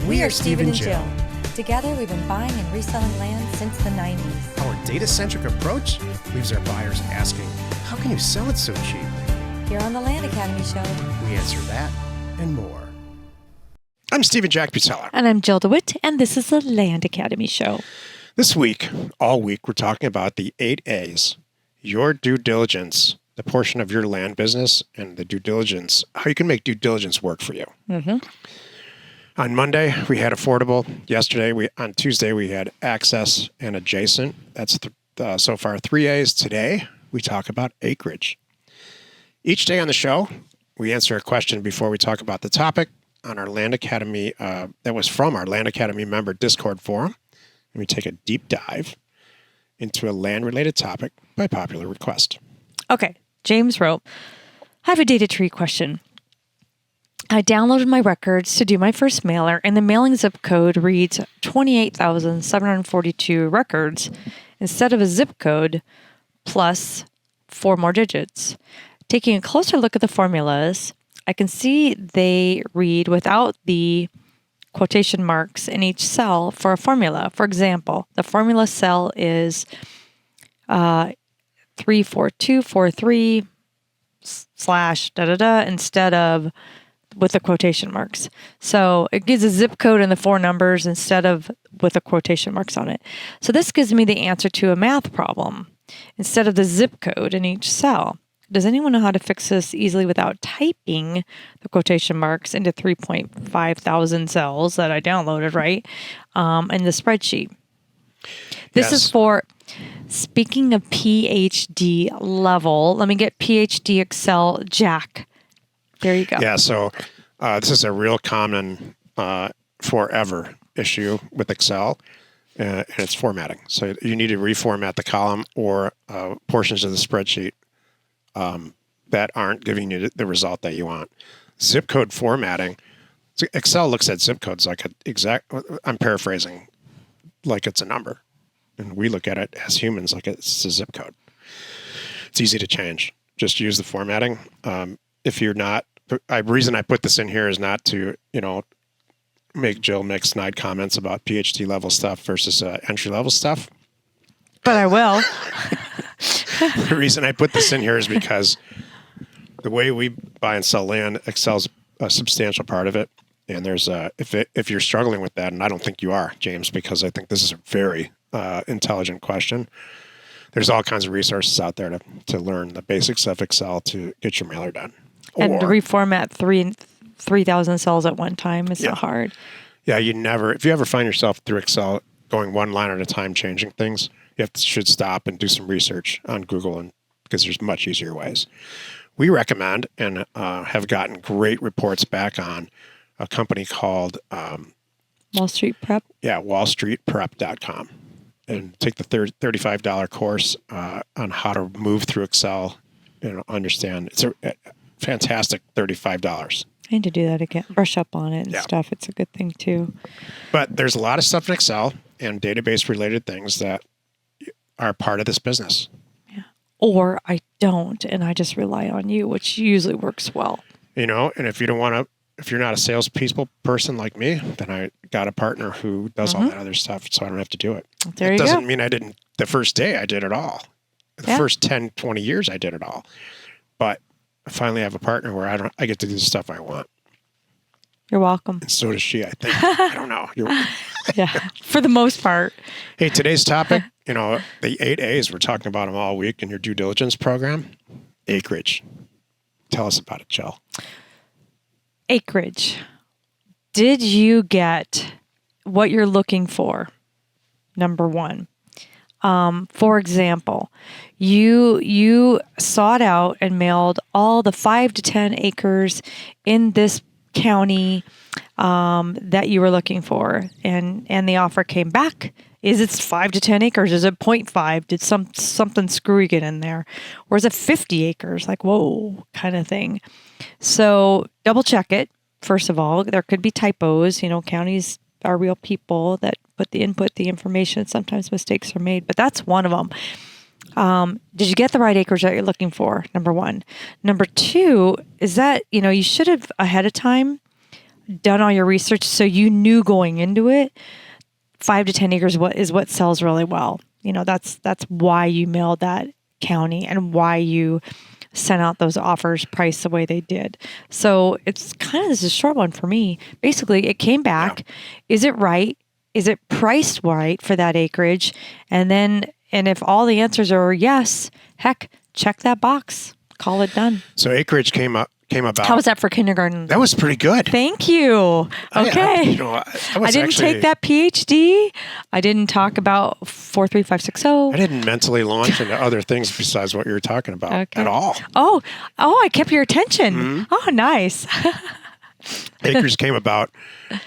We are Steve and Jill. Together, we've been buying and reselling land since the 90s. Our data-centric approach leaves our buyers asking, how can you sell it so cheap? Here on the Land Academy Show, We answer that and more. I'm Steve and Jack Butala. And I'm Jill DeWit, and this is the Land Academy Show. This week, all week, we're talking about the 8 A's, your due diligence, the portion of your land business, and the due diligence, how you can make due diligence work for you. Mm-hmm. On Monday, we had affordable. Yesterday, on Tuesday, we had access and adjacent. That's so far 3 A's. Today, we talk about acreage. Each day on the show, we answer a question before we talk about the topic on our Land Academy, that was from our Land Academy member Discord forum. And we take a deep dive into a land-related topic by popular request. Okay, James wrote, I have a data tree question. I downloaded my records to do my first mailer, and the mailing zip code reads 28,742 records instead of a zip code plus 4 more digits. Taking a closer look at the formulas, I can see they read without the quotation marks in each cell for a formula. For example, the formula cell is 34243 / instead of with the quotation marks. So it gives a zip code and the 4 numbers instead of with the quotation marks on it. So this gives me the answer to a math problem instead of the zip code in each cell. Does anyone know how to fix this easily without typing the quotation marks into 3.5 thousand cells that I downloaded, right, in the spreadsheet? This is for, speaking of PhD level, let me get PhD Excel Jack. There you go. Yeah, so this is a real common forever issue with Excel, and it's formatting. So you need to reformat the column or portions of the spreadsheet that aren't giving you the result that you want. Zip code formatting, so Excel looks at zip codes like I'm paraphrasing, like it's a number. And we look at it as humans like it's a zip code. It's easy to change. Just use the formatting. If you're not, the reason I put this in here is not to, make Jill make snide comments about PhD level stuff versus entry level stuff. But I will. The reason I put this in here is because the way we buy and sell land, Excel's a substantial part of it. And there's if you're struggling with that, and I don't think you are, James, because I think this is a very intelligent question. There's all kinds of resources out there to learn the basics of Excel to get your mailer done. And to reformat 3,000 cells at one time is so hard. Yeah, if you ever find yourself through Excel going one line at a time, changing things, you should stop and do some research on Google, because there's much easier ways. We recommend and have gotten great reports back on a company called Wall Street Prep. Yeah, wallstreetprep.com. And take the $35 course on how to move through Excel and understand. It's a fantastic $35. I need to do that again. Brush up on it and stuff. It's a good thing too. But there's a lot of stuff in Excel and database related things that are part of this business. Yeah. Or I don't, and I just rely on you, which usually works well. And if you don't want to, if you're not a salespeople person like me, then I got a partner who does all that other stuff, so I don't have to do it. There you go. It doesn't mean I didn't, the first day I did it all. The first 10, 20 years I did it all. But I finally have a partner where I get to do the stuff I want. You're welcome. And so does she, I think. I don't know. Yeah, for the most part. Hey, today's topic, the 8 A's, we're talking about them all week in your due diligence program. Acreage. Tell us about it, Jill. Acreage. Did you get what you're looking for? Number one. For example, you sought out and mailed all the 5 to 10 acres in this county that you were looking for, and the offer came back. Is it 5 to 10 acres? Is it 0.5? Did something screwy get in there? Or is it 50 acres? Like, whoa, kind of thing. So double check it. First of all, there could be typos. Counties are real people that input the information. Sometimes mistakes are made, but that's one of them. Did you get the right acreage that you're looking for? Number one. Number two is that, you should have ahead of time done all your research, so you knew going into it, 5 to 10 acres is what sells really well. That's why you mailed that county and why you sent out those offers priced the way they did. So it's this is a short one for me. Basically, it came back. Yeah. Is it right? Is it priced right for that acreage? And if all the answers are yes, heck, check that box. Call it done. So Acreage came about. How was that for kindergarten? That was pretty good. Thank you. Okay. I didn't take that PhD. I didn't talk about 43560. I didn't mentally launch into other things besides what you were talking about at all. Oh, I kept your attention. Mm-hmm. Oh, nice. Acreage came about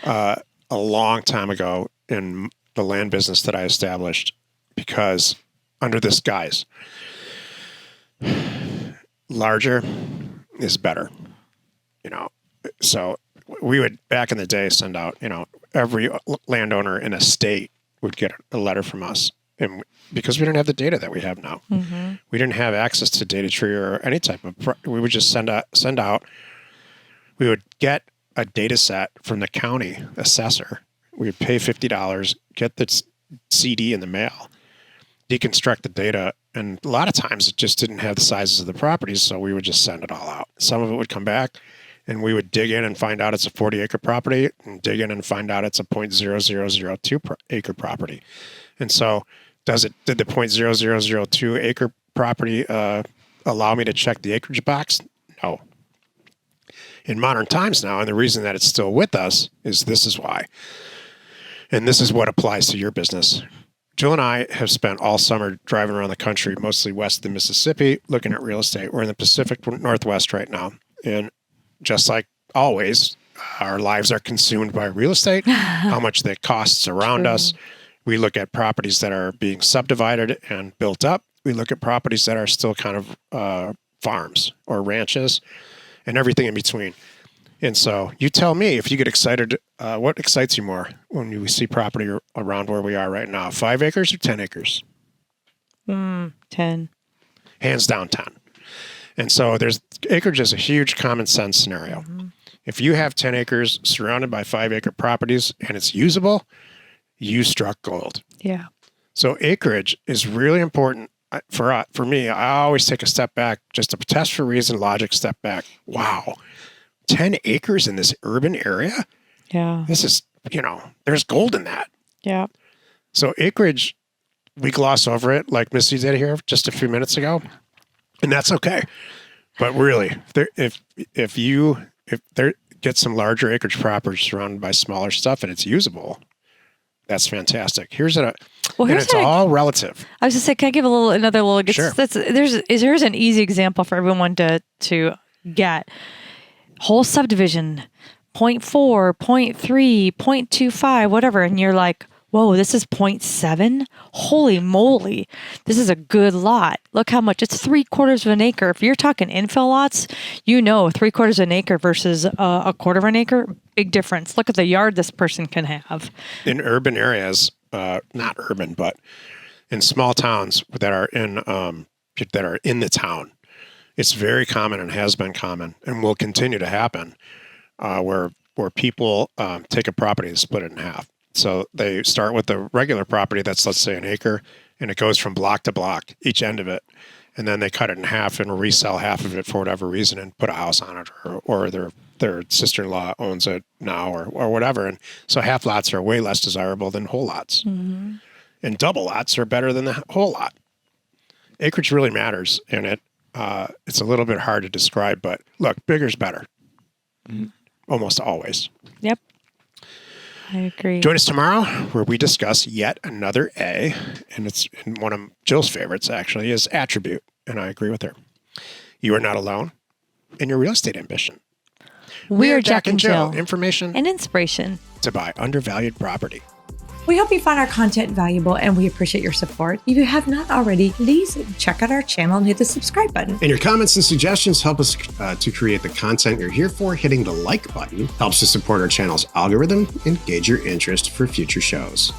a long time ago in the land business that I established because under this guise, larger is better, so we would back in the day send out, every landowner in a state would get a letter from us, and because we didn't have the data that we have now, mm-hmm. we didn't have access to data tree or any type of, we would just send out, we would get a data set from the county assessor. We would pay $50, get the CD in the mail, deconstruct the data. And a lot of times it just didn't have the sizes of the properties, so we would just send it all out. Some of it would come back, and we would dig in and find out it's a 40-acre property, and dig in and find out it's a 0.0002 acre property. And so did the 0.0002 acre property allow me to check the acreage box? No. In modern times now, and the reason that it's still with us is this is why. And this is what applies to your business. Jill and I have spent all summer driving around the country, mostly west of the Mississippi, looking at real estate. We're in the Pacific Northwest right now. And just like always, our lives are consumed by real estate, how much that costs around us. We look at properties that are being subdivided and built up. We look at properties that are still kind of farms or ranches and everything in between. And so you tell me if you get excited, what excites you more when you see property around where we are right now? 5 acres or 10 acres? 10. Hands down 10. And so acreage is a huge common sense scenario. Mm-hmm. If you have 10 acres surrounded by 5-acre properties and it's usable, you struck gold. Yeah. So acreage is really important for me. I always take a step back, just a test for reason, logic, step back. Wow. 10 acres in this urban area? Yeah. This is, there's gold in that. Yeah. So acreage, we gloss over it like Missy did here just a few minutes ago, and that's okay. But really, if there get some larger acreage properties surrounded by smaller stuff and it's usable, that's fantastic. Here's all relative. I was just saying, can I give another little? Sure. Here's an easy example for everyone to get. Whole subdivision, 0.4, 0.3, 0.25, whatever. And you're like, whoa, this is 0.7? Holy moly. This is a good lot. Look how much. It's 3/4 of an acre. If you're talking infill lots, 3/4 of an acre versus a quarter of an acre, big difference. Look at the yard this person can have. In urban areas, not urban, but in small towns that are in the town, it's very common and has been common and will continue to happen where people take a property and split it in half. So they start with the regular property that's, let's say, an acre, and it goes from block to block, each end of it. And then they cut it in half and resell half of it for whatever reason and put a house on it, or their sister-in-law owns it now or whatever. And so half lots are way less desirable than whole lots. Mm-hmm. And double lots are better than the whole lot. Acreage really matters, and it's a little bit hard to describe, but look, bigger's better. Mm-hmm. Almost always. Yep. I agree. Join us tomorrow where we discuss yet another A, and it's one of Jill's favorites, actually, is attribute, and I agree with her. You are not alone in your real estate ambition. We are Jack and Jill. Information and inspiration to buy undervalued property. We hope you find our content valuable and we appreciate your support. If you have not already, please check out our channel and hit the subscribe button. And your comments and suggestions help us to create the content you're here for. Hitting the like button helps to support our channel's algorithm and gauge your interest for future shows.